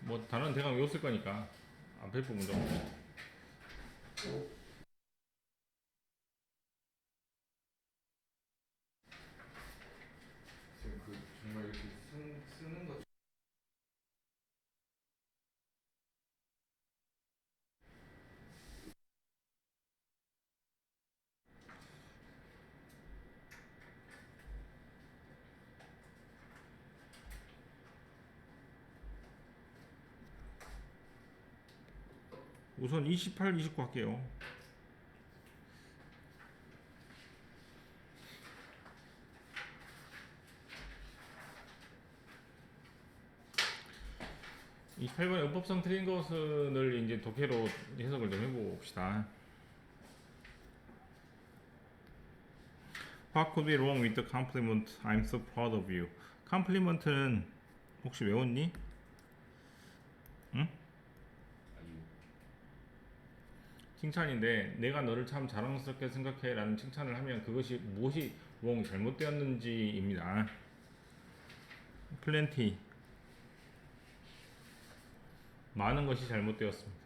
뭐 단어는 대강 외웠을 거니까 앞에 부분 좀. 지금 그 정말 이렇게 쓰는 것. 우선 28, 29 할게요. 이 8번의 문법상 틀린 것을 이제 독해로 해석을 좀 해봅시다. What could be wrong with the compliment? I'm so proud of you. 컴플리먼트는 혹시 외웠니? 응? 아니요. 칭찬인데 내가 너를 참 자랑스럽게 생각해 라는 칭찬을 하면 그것이 무엇이 wrong, 잘못되었는지입니다. plenty, 많은 것이 잘못되었습니다.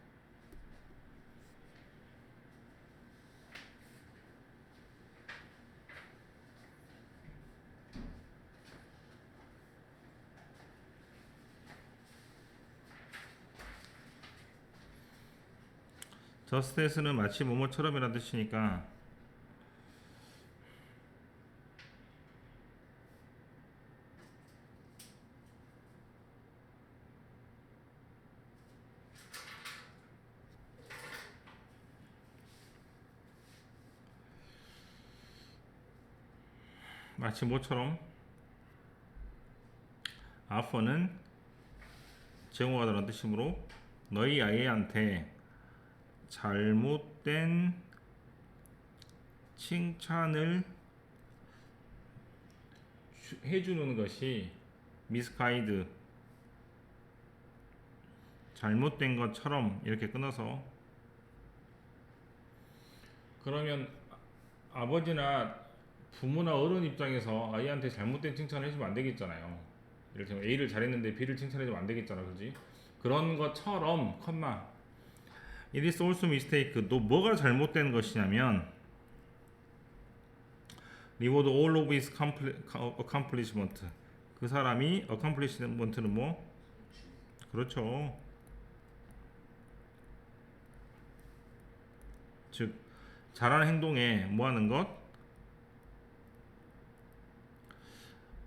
just as는 마치 뭐뭐처럼이라는 뜻이니까 마치 뭐처럼 offer는 제공하다는 뜻이므로 너희 아이한테 잘못된 칭찬을 해주는 것이 misguide, 잘못된 것처럼 이렇게 끊어서 그러면 아버지나 부모나 어른 입장에서 아이한테 잘못된 칭찬을 해주면 안 되겠잖아요. 예를 들면 A를 잘했는데 B를 칭찬해주면 안 되겠잖아, 그지? 그런 것처럼 컴마 it is also mistake. 또 뭐가 잘못된 것이냐면 reward all of his accomplishment. 그 사람이 accomplishment는 뭐? 그렇죠. 즉 잘하는 행동에 뭐 하는 것?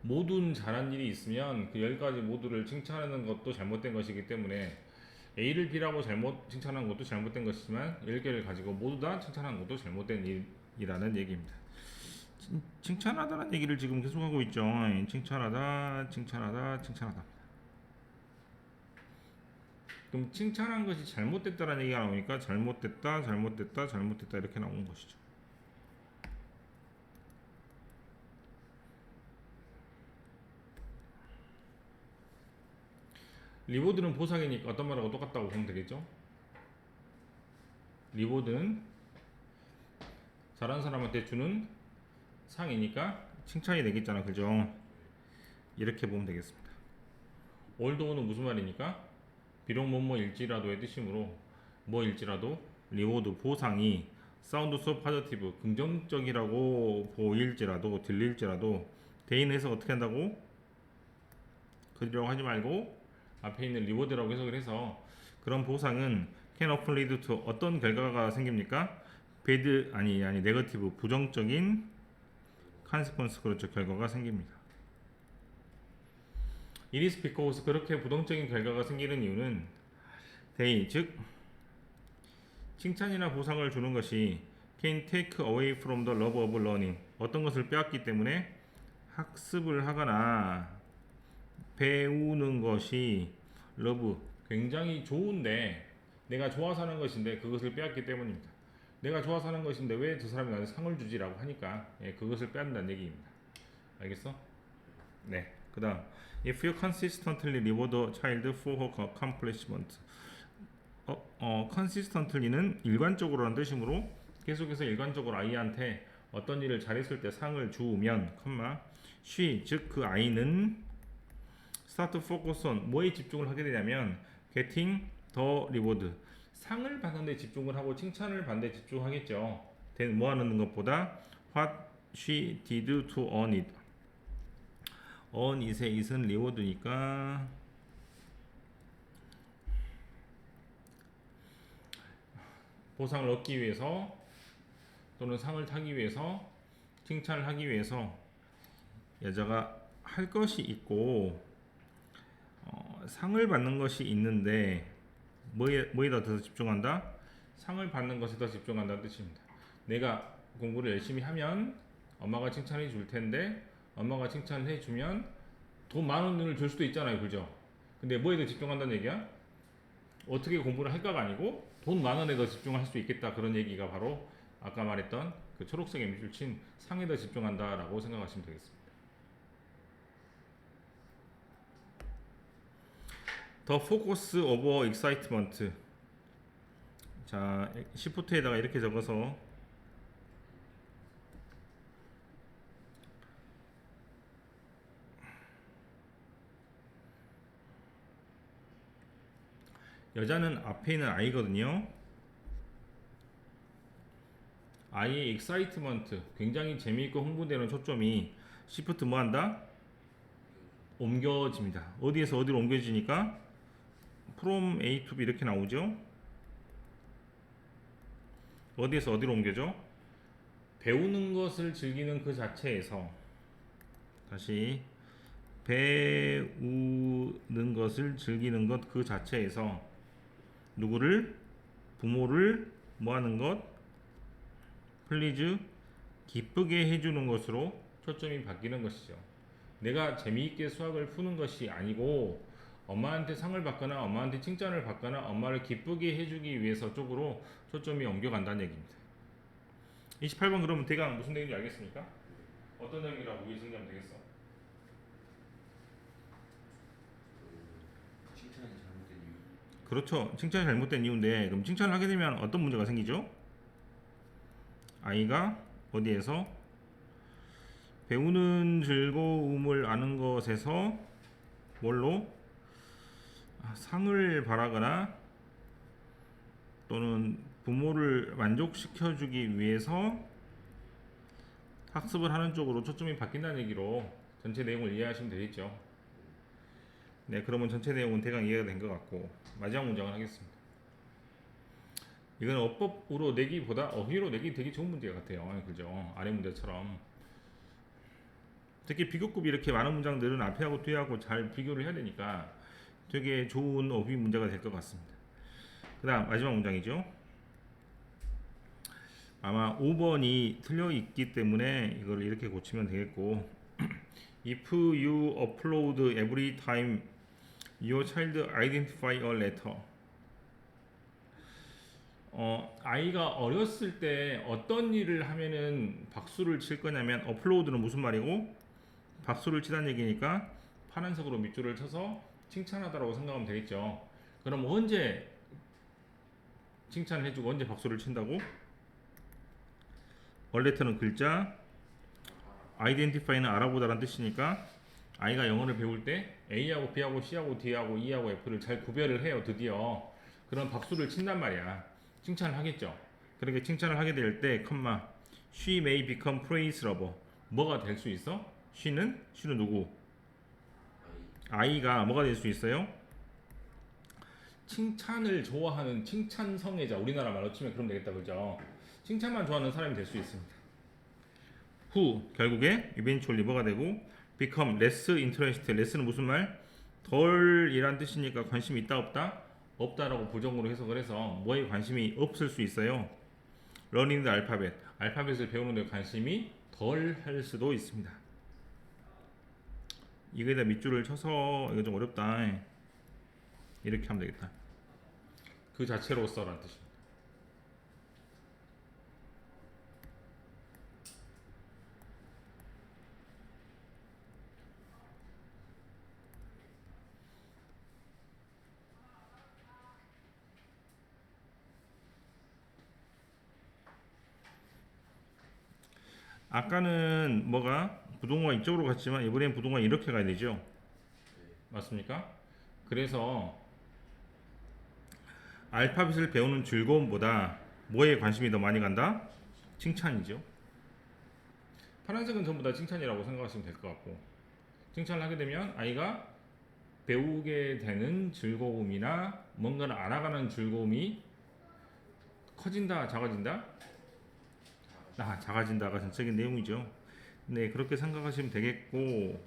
모든 잘한 일이 있으면 그 10가지 모두를 칭찬하는 것도 잘못된 것이기 때문에 A를 B라고 잘못 칭찬한 것도 잘못된 것이지만 10개를 가지고 모두 다 칭찬한 것도 잘못된 일이라는 얘기입니다. 칭찬하다는 얘기를 지금 계속하고 있죠. 칭찬하다, 칭찬하다, 칭찬하다. 그럼 칭찬한 것이 잘못됐다는 얘기가 나오니까 잘못됐다, 잘못됐다, 잘못됐다 이렇게 나오는 것이죠. 리워드는 보상이니까 어떤 말하고 똑같다고 보면 되겠죠. 리워드는 잘한 사람한테 주는 상이니까 칭찬이 되겠잖아, 그죠? 이렇게 보면 되겠습니다. 올도는 무슨 말이니까 비록 뭐뭐일지라도의 뜻이므로 뭐일지라도 리워드 보상이 사운드 소 파저티브 긍정적이라고 보일지라도 들릴지라도 대인에서 어떻게 한다고? 그리라고 하지 말고 앞에 있는 리워드라고 해석을 해서 그런 보상은 can often lead to 어떤 결과가 생깁니까? bad 아니 네거티브 부정적인 consequence 그렇죠 결과가 생깁니다. It is because 그렇게 부정적인 결과가 생기는 이유는 they 즉 칭찬이나 보상을 주는 것이 can take away from the love of learning 어떤 것을 빼앗기 때문에 학습을 하거나 배우는 것이 love 굉장히 좋은데 내가 좋아서 하는 것인데 그것을 빼앗기 때문입니다. 내가 좋아서 하는 것인데 왜 저 사람이 나한테 상을 주지라고 하니까 그것을 빼앗는다는 얘기입니다. 알겠어? 네. 그 다음 If you consistently reward a child for her accomplishment consistently는 일관적으로라는 뜻이므로 계속해서 일관적으로 아이한테 어떤 일을 잘했을 때 상을 주면 she 즉 그 아이는 start to focus on 뭐에 집중을 하게 되냐면 getting the reward. 상을 받는 데 집중을 하고 칭찬을 받는 데 집중하겠죠. 뭐 하는 것보다 what she did to earn it. earn it의 it은 reward니까 보상을 얻기 위해서 또는 상을 타기 위해서 칭찬을 하기 위해서 여자가 할 것이 있고 상을 받는 것이 있는데 뭐에다 더 집중한다? 상을 받는 것에 더 집중한다는 뜻입니다. 내가 공부를 열심히 하면 엄마가 칭찬해 줄 텐데 엄마가 칭찬을 해주면 돈 10,000원을 줄 수도 있잖아요, 그죠? 근데 뭐에 더 집중한다는 얘기야? 어떻게 공부를 할까가 아니고 돈 10,000원에 더 집중할 수 있겠다, 그런 얘기가 바로 아까 말했던 그 초록색의 밑줄 친 상에 더 집중한다라고 생각하시면 되겠습니다. The focus over excitement. 자, 시프트에다가 이렇게 적어서 여자는 앞에 있는 I거든요. I의 excitement, 굉장히 재미있고 흥분되는 초점이 시프트 뭐 한다? 옮겨집니다. 어디에서 어디로 옮겨지니까 from A to B 이렇게 나오죠. 어디에서 어디로 옮겨져? 배우는 것을 즐기는 그 자체에서, 다시 배우는 것을 즐기는 것 그 자체에서 누구를? 부모를 뭐 하는 것? 플리즈, 기쁘게 해주는 것으로 초점이 바뀌는 것이죠. 내가 재미있게 수학을 푸는 것이 아니고 엄마한테 상을 받거나 엄마한테 칭찬을 받거나 엄마를 기쁘게 해주기 위해서 쪽으로 초점이 옮겨간다는 얘기입니다. 28번 그러면 대강 무슨 내용인지 알겠습니까? 어떤 내용이라고 위에 정리하면 되겠어? 칭찬이 잘못된 이유. 그렇죠. 칭찬이 잘못된 이유인데, 그럼 칭찬을 하게 되면 어떤 문제가 생기죠? 아이가 어디에서 배우는 즐거움을 아는 것에서 뭘로 상을 바라거나 또는 부모를 만족시켜주기 위해서 학습을 하는 쪽으로 초점이 바뀐다는 얘기로 전체 내용을 이해하시면 되겠죠. 네, 그러면 전체 내용은 대강 이해가 된 것 같고 마지막 문장을 하겠습니다. 이건 어법으로 내기보다 어휘로 내기 되게 좋은 문제 같아요. 그죠? 아래 문제처럼. 특히 비교급이 이렇게 많은 문장들은 앞에하고 뒤하고 잘 비교를 해야 되니까 되게 좋은 어휘 문제가 될 것 같습니다. 그 다음 마지막 문장이죠. 아마 5번이 틀려 있기 때문에 이걸 이렇게 고치면 되겠고 If you upload every time your child identify a letter. 아이가 어렸을 때 어떤 일을 하면은 박수를 칠 거냐면 upload는 무슨 말이고 박수를 치다는 얘기니까 파란색으로 밑줄을 쳐서 칭찬하다라고 생각하면 되겠죠. 그럼 언제 칭찬을 해주고 언제 박수를 친다고? 얼레터는 글자, identify는 알아보다라는 뜻이니까 아이가 영어를 배울 때 A하고 B하고 C하고 D하고 E하고 F를 잘 구별을 해요. 드디어. 그럼 박수를 친단 말이야. 칭찬을 하겠죠. 그렇게 칭찬을 하게 될 때 컴마 she may become praise lover. 뭐가 될 수 있어? she는 누구? 아이가 뭐가 될 수 있어요? 칭찬을 좋아하는 칭찬 성애자. 우리나라 말로 치면 그럼 되겠다, 그죠? 칭찬만 좋아하는 사람이 될 수 있습니다. who 결국에 eventually 뭐가 되고 become less interested. less는 무슨 말? 덜이란 뜻이니까 관심이 있다 없다? 없다라고 부정으로 해석을 해서 뭐에 관심이 없을 수 있어요? learning the alphabet. 알파벳을 배우는 데 관심이 덜 할 수도 있습니다. 이거에다 밑줄을 쳐서 이거 좀 어렵다. 이렇게 하면 되겠다. 그 자체로서라는 뜻입니다. 아까는 뭐가 부동어가 이쪽으로 갔지만 이번엔 부동어가 이렇게 가야 되죠. 맞습니까? 그래서 알파벳을 배우는 즐거움보다 뭐에 관심이 더 많이 간다? 칭찬이죠. 파란색은 전부 다 칭찬이라고 생각하시면 될 것 같고, 칭찬을 하게 되면 아이가 배우게 되는 즐거움이나 뭔가를 알아가는 즐거움이 커진다, 작아진다? 작아진다가 전체적인 내용이죠. 네, 그렇게 생각하시면 되겠고,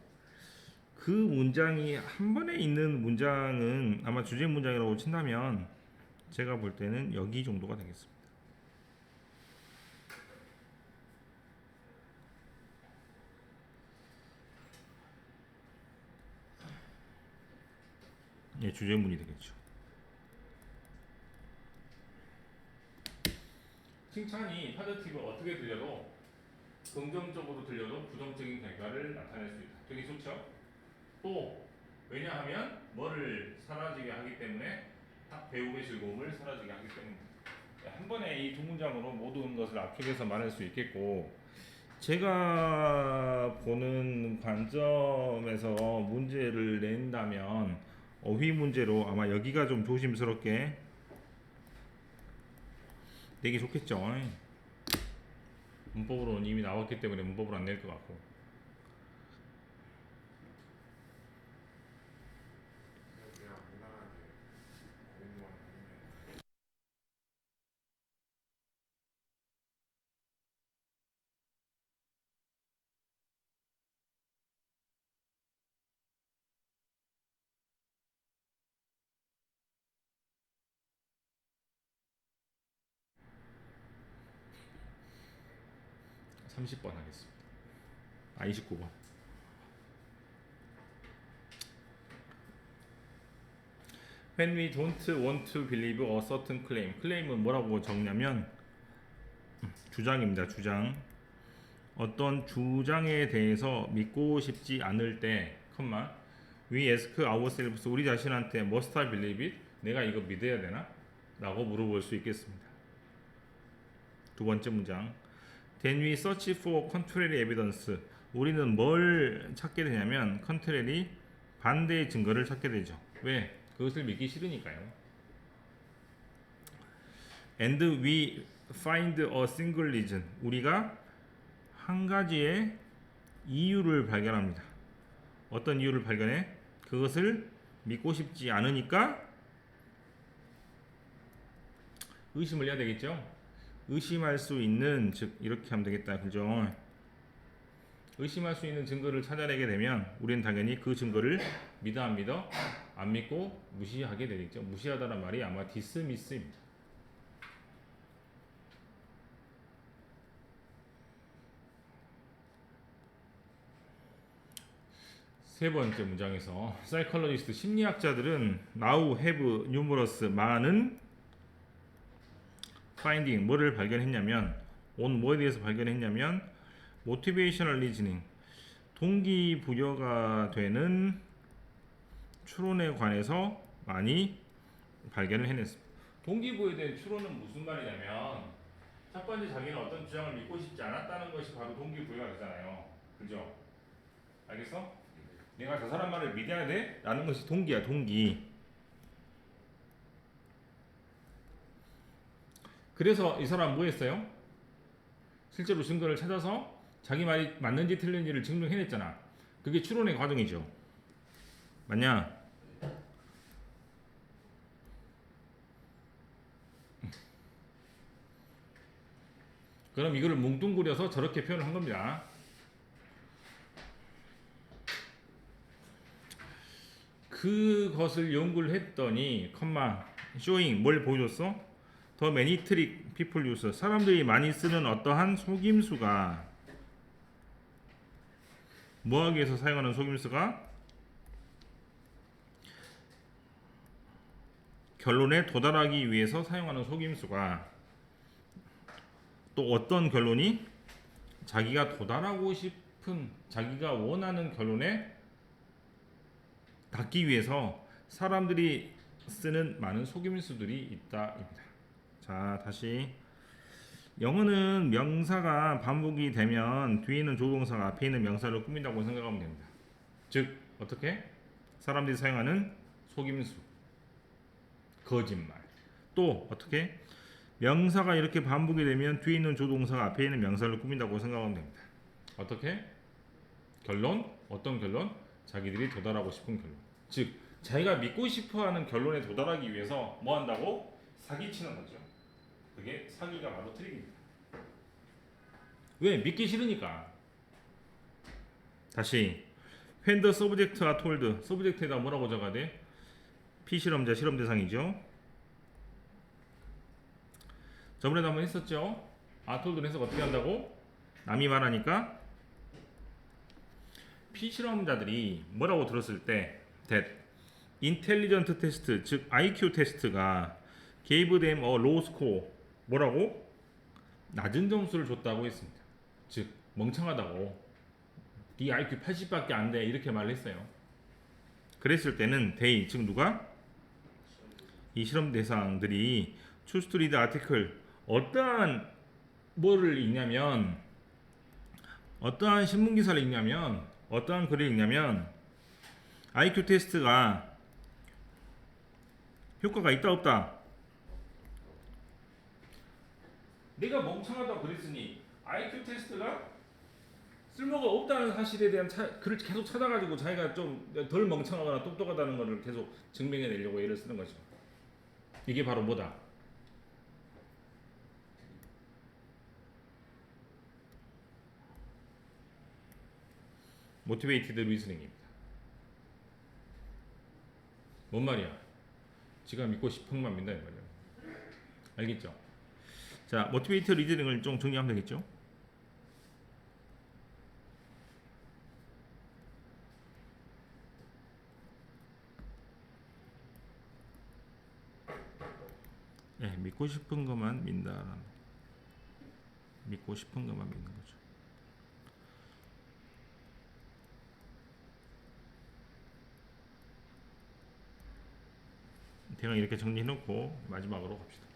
그 문장이 한 번에 있는 문장은 아마 주제 문장이라고 친다면 제가 볼 때는 여기 정도가 되겠습니다. 예, 주제문이 되겠죠. 칭찬이 파지티브 어떻게 들려도 긍정적으로 들려도 부정적인 결과를 나타낼 수 있다. 되게 좋죠? 또 왜냐하면 뭐를 사라지게 하기 때문에 딱 배움의 즐거움을 사라지게 하기 때문에 한 번에 이 두 문장으로 모든 것을 압축해서 말할 수 있겠고, 제가 보는 관점에서 문제를 낸다면 어휘 문제로 아마 여기가 좀 조심스럽게 되게 좋겠죠. 문법으로는 이미 나왔기 때문에 문법으로 안 낼 것 같고. 그냥 무난하게 공부만 하면 30번 하겠습니다. 29번. When we don't want to believe a certain claim. claim은 뭐라고 적냐면 주장입니다. 주장. 어떤 주장에 대해서 믿고 싶지 않을 때, we ask ourselves, 우리 자신한테 must I believe it? 내가 이거 믿어야 되나? 라고 물어볼 수 있겠습니다. 두 번째 문장. Then we search for contrary evidence. 우리는 뭘 찾게 되냐면 contrary, 반대의 증거를 찾게 되죠. 왜? 그것을 믿기 싫으니까요. And we find a single reason. 우리가 한 가지의 이유를 발견합니다. 어떤 이유를 발견해? 그것을 믿고 싶지 않으니까 의심을 해야 되겠죠. 의심할 수 있는, 즉 이렇게 하면 되겠다, 그죠? 의심할 수 있는 증거를 찾아내게 되면 우리는 당연히 그 증거를 믿어 안 믿어? 안 믿고 무시하게 되겠죠. 무시하다는 말이 아마 디스미스입니다. 세 번째 문장에서 사이콜로지스트 심리학자들은 now have numerous 많은 finding 뭐를 발견했냐면 on 뭐에 대해서 발견했냐면 motivational reasoning 동기부여가 되는 추론에 관해서 많이 발견을 해냈습니다. 동기부여에 대한 추론은 무슨 말이냐면 첫 번째 자기는 어떤 주장을 믿고 싶지 않았다는 것이 바로 동기부여가 되잖아요. 그죠? 알겠어? 내가 저 사람 말을 믿어야 돼? 라는 것이 동기야, 동기. 그래서 이 사람 뭐 했어요? 실제로 증거를 찾아서 자기 말이 맞는지 틀린지를 증명해냈잖아. 그게 추론의 과정이죠. 맞냐? 그럼 이거를 뭉뚱그려서 저렇게 표현을 한 겁니다. 그것을 연구를 했더니 showing 뭘 보여줬어? The many trick people use 사람들이 많이 쓰는 어떠한 속임수가 뭐하기 위해서 사용하는 속임수가 결론에 도달하기 위해서 사용하는 속임수가 또 어떤 결론이 자기가 도달하고 싶은 자기가 원하는 결론에 닿기 위해서 사람들이 쓰는 많은 속임수들이 있다입니다. 자, 다시 영어는 명사가 반복이 되면 뒤에 있는 조동사가 앞에 있는 명사를 꾸민다고 생각하면 됩니다. 즉 어떻게? 사람들이 사용하는 속임수, 거짓말, 또 어떻게 명사가 이렇게 반복이 되면 뒤에 있는 조동사가 앞에 있는 명사를 꾸민다고 생각하면 됩니다. 어떻게? 결론? 어떤 결론? 자기들이 도달하고 싶은 결론. 즉 자기가 믿고 싶어하는 결론에 도달하기 위해서 뭐 한다고? 사기치는 거죠. 그게 사기가 바로 트릭입니다. 왜? 믿기 싫으니까. 다시 when the subject are told, subject에다 뭐라고 적어야 돼? 피실험자 실험 대상이죠. 저번에도 한번 했었죠. are told를 해서 어떻게 한다고? 남이 말하니까 피실험자들이 뭐라고 들었을 때 that intelligent test, 즉 IQ 테스트가 gave them a low score, 뭐라고? 낮은 점수를 줬다고 했습니다. 즉 멍청하다고, 네 IQ 80밖에 안 돼, 이렇게 말을 했어요. 그랬을 때는 they, 즉 누가? 이 실험 대상들이 choose to read article, 어떠한 뭐를 읽냐면, 어떠한 신문 기사를 읽냐면, 어떠한 글을 읽냐면 IQ 테스트가 효과가 있다 없다? 내가 멍청하다고 그랬으니 IQ 테스트가 쓸모가 없다는 사실에 대한 글을 계속 찾아가지고 자기가 좀 덜 멍청하거나 똑똑하다는 것을 계속 증명해내려고 애를 쓰는 거죠. 이게 바로 뭐다? 모티베이티드 리스닝입니다. 뭔 말이야? 지가 믿고 싶은 것만 믿는다 이 말이야. 알겠죠? 자, 모티베이티드 리스닝을 좀 정리하면 되겠죠? 네, 믿고 싶은 것만 믿는다. 믿고 싶은 것만 믿는 거죠. 대강 이렇게 정리해놓고 마지막으로 갑시다.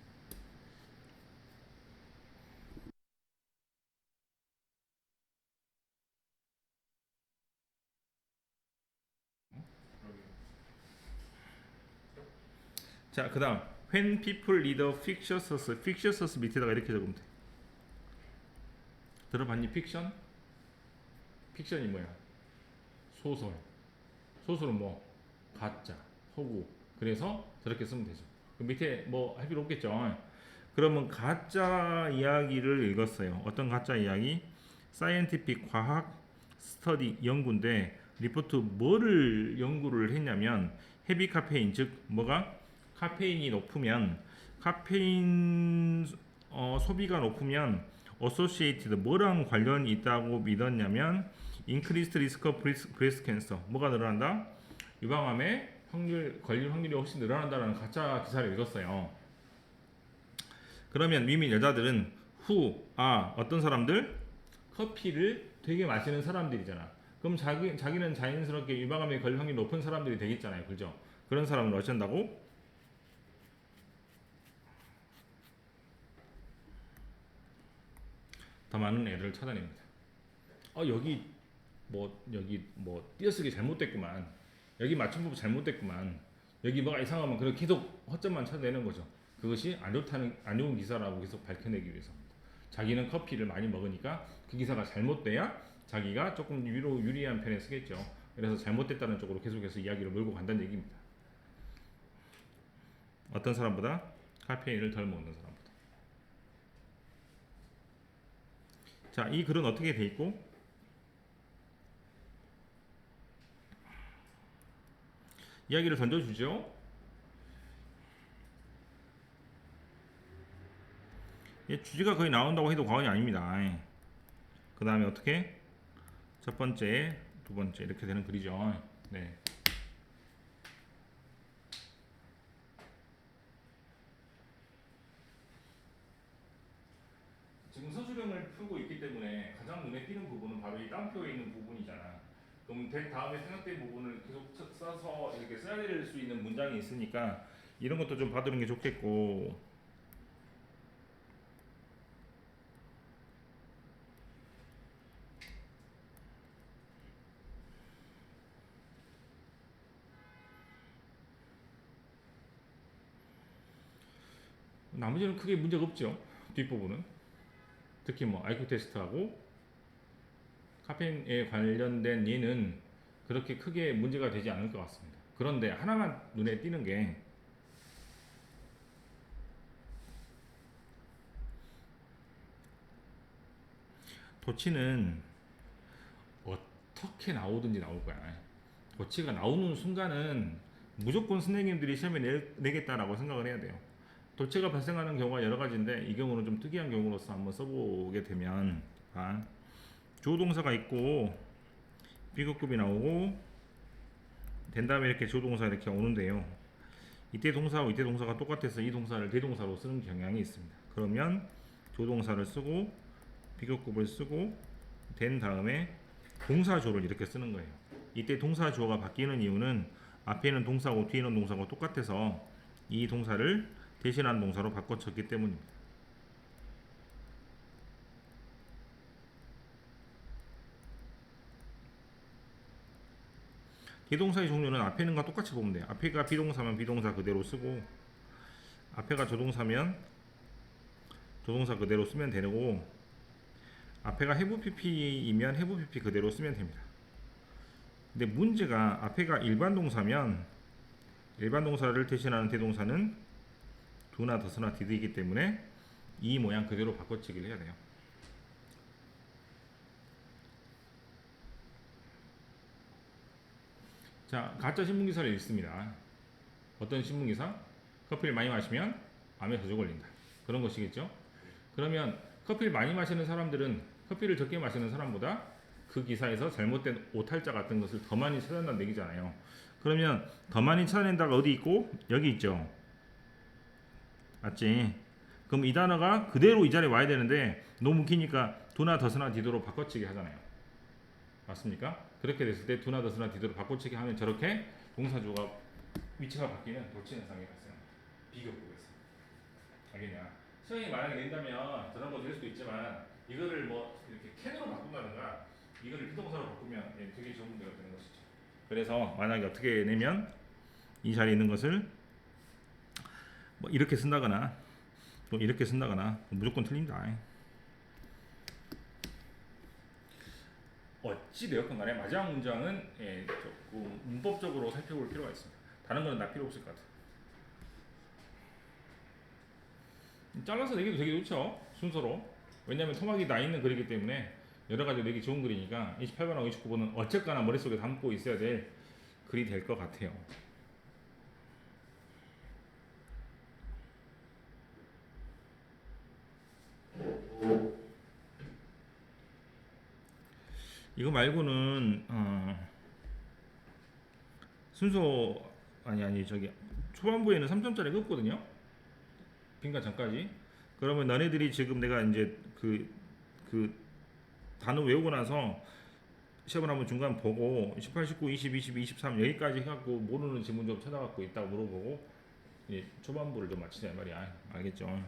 자, 그 다음 when people read a fictitious, fictitious 밑에다가 이렇게 적으면 돼. 들어봤니? 픽션? 픽션이 뭐야? 소설. 소설은 뭐? 가짜, 허구. 그래서 저렇게 쓰면 되죠. 그 밑에 뭐 할 필요 없겠죠. 그러면 가짜 이야기를 읽었어요. 어떤 가짜 이야기? 사이언티픽 과학 스터디 연구인데 리포트 뭐를 연구를 했냐면 헤비 카페인, 즉 뭐가? 카페인이 높으면 카페인 소비가 높으면 어소시에이티드 뭐랑 관련이 있다고 믿었냐면 increased risk of breast cancer, 뭐가 늘어난다? 유방암의 확률, 걸릴 확률이 훨씬 늘어난다는 가짜 기사를 읽었어요. 그러면 미민 여자들은 어떤 사람들? 커피를 되게 마시는 사람들이잖아. 그럼 자기는 자연스럽게 유방암에 걸릴 확률이 높은 사람들이 되겠잖아요. 그죠? 그런 사람은 어쩐다고? 더 많은 애들을 찾아냅니다. 여기 뭐 띄어쓰기 잘못됐구만. 여기 맞춤법 잘못됐구만. 여기 뭐가 이상하면 그렇게 계속 허점만 찾아내는 거죠. 그것이 안 좋은 기사라고 계속 밝혀내기 위해서입니다. 자기는 커피를 많이 먹으니까 그 기사가 잘못돼야 자기가 조금 유리한 편에 쓰겠죠. 그래서 잘못됐다는 쪽으로 계속해서 이야기를 몰고 간다는 얘기입니다. 어떤 사람보다? 카페인을 덜 먹는 사람보다. 자, 이 글은 어떻게 돼 있고? 이야기를 던져주죠. 주제가 거의 나온다고 해도 과언이 아닙니다. 그 다음에 어떻게? 첫 번째, 두 번째 이렇게 되는 글이죠. 네. 지금 서술형을 풀고 있기 때문에 가장 눈에 띄는 부분은 바로 이 따옴표에 있는 부분이잖아. 그럼 된 다음에 생각된 부분을 계속 써서 이렇게 써야 될 수 있는 문장이 있으니까 이런 것도 좀 봐두는 게 좋겠고. 나머지는 크게 문제가 없죠. 뒷부분은 특히 뭐 IQ 테스트하고 카페인에 관련된 얘는 그렇게 크게 문제가 되지 않을 것 같습니다. 그런데 하나만 눈에 띄는 게 도치는 어떻게 나오든지 나올 거야. 도치가 나오는 순간은 무조건 선생님들이 시험에 내겠다라고 생각을 해야 돼요. 도체가 발생하는 경우가 여러 가지인데 이 경우는 좀 특이한 경우로서 한번 써보게 되면 주어동사가 있고 비급급이 나오고 된 다음에 이렇게 주어동사 이렇게 오는데요. 이때 동사하고 이때 동사가 똑같아서 이 동사를 대동사로 쓰는 경향이 있습니다. 그러면 조동사를 쓰고 비교급을 쓰고 된 다음에 동사조를 이렇게 쓰는 거예요. 이때 동사조가 바뀌는 이유는 앞에 있는 동사고 뒤에 있는 동사고 똑같아서 이 동사를 대신한 동사로 바꿔쳤기 때문입니다. 비동사의 종류는 앞에 있는 거 똑같이 보면 돼요. 앞에가 비동사면 비동사 그대로 쓰고 앞에가 조동사면 조동사 그대로 쓰면 되고 앞에가 have pp이면 have pp 그대로 쓰면 됩니다. 근데 문제가 앞에가 일반 동사면 일반 동사를 대신하는 대동사는 do나 does나 did이기 때문에 이 모양 그대로 바꿔치기를 해야 돼요. 자, 가짜 신문기사를 읽습니다. 어떤 신문기사? 커피를 많이 마시면 암에 자주 걸린다. 그런 것이겠죠? 그러면 커피를 많이 마시는 사람들은 커피를 적게 마시는 사람보다 그 기사에서 잘못된 오탈자 같은 것을 더 많이 찾아낸다는 얘기잖아요. 그러면 더 많이 찾아낸다가 어디 있고? 여기 있죠. 맞지? 그럼 이 단어가 그대로 이 자리에 와야 되는데 너무 기니까 do나 does나 did로 바꿔치기 하잖아요. 맞습니까? 그렇게 됐을 때 do나 does나 did로 바꿔치기 하면 저렇게 동사조가 위치가 바뀌는 돌진 현상이 발생합니다. 비교급에서. 알겠냐? 시험이 만약에 낸다면 저런 거 될 수도 있지만 이거를 뭐 이렇게 캔으로 바꾼다든가 이거를 비동사로 바꾸면 되게 좋은 문제가 되는 것이죠. 그래서 만약에 어떻게 내면 이 자리에 있는 것을 뭐 이렇게 쓴다거나 또 이렇게 쓴다거나 무조건 틀린다. 어찌 되었건 간에 마지막 문장은 조금 문법적으로 살펴볼 필요가 있습니다. 다른 거는 다 필요 없을 것 같아요. 잘라서 내기도 되게 좋죠. 순서로. 왜냐하면 토막이 나 있는 글이기 때문에 여러 가지 내기 좋은 글이니까 28번하고 29번은 어쨌거나 머릿속에 담고 있어야 될 글이 될 것 같아요. 이거 말고는 순서 아니 저기 초반부에는 3점짜리가 없거든요. 빈칸 전까지. 그러면 너네들이 지금 내가 이제 그 단어 외우고 나서 시험을 한번 중간 보고 18, 19, 20, 22, 23 여기까지 해갖고 모르는 지문 좀 찾아갖고 있다고 물어보고 초반부를 좀 맞추자 말이야. 알겠죠?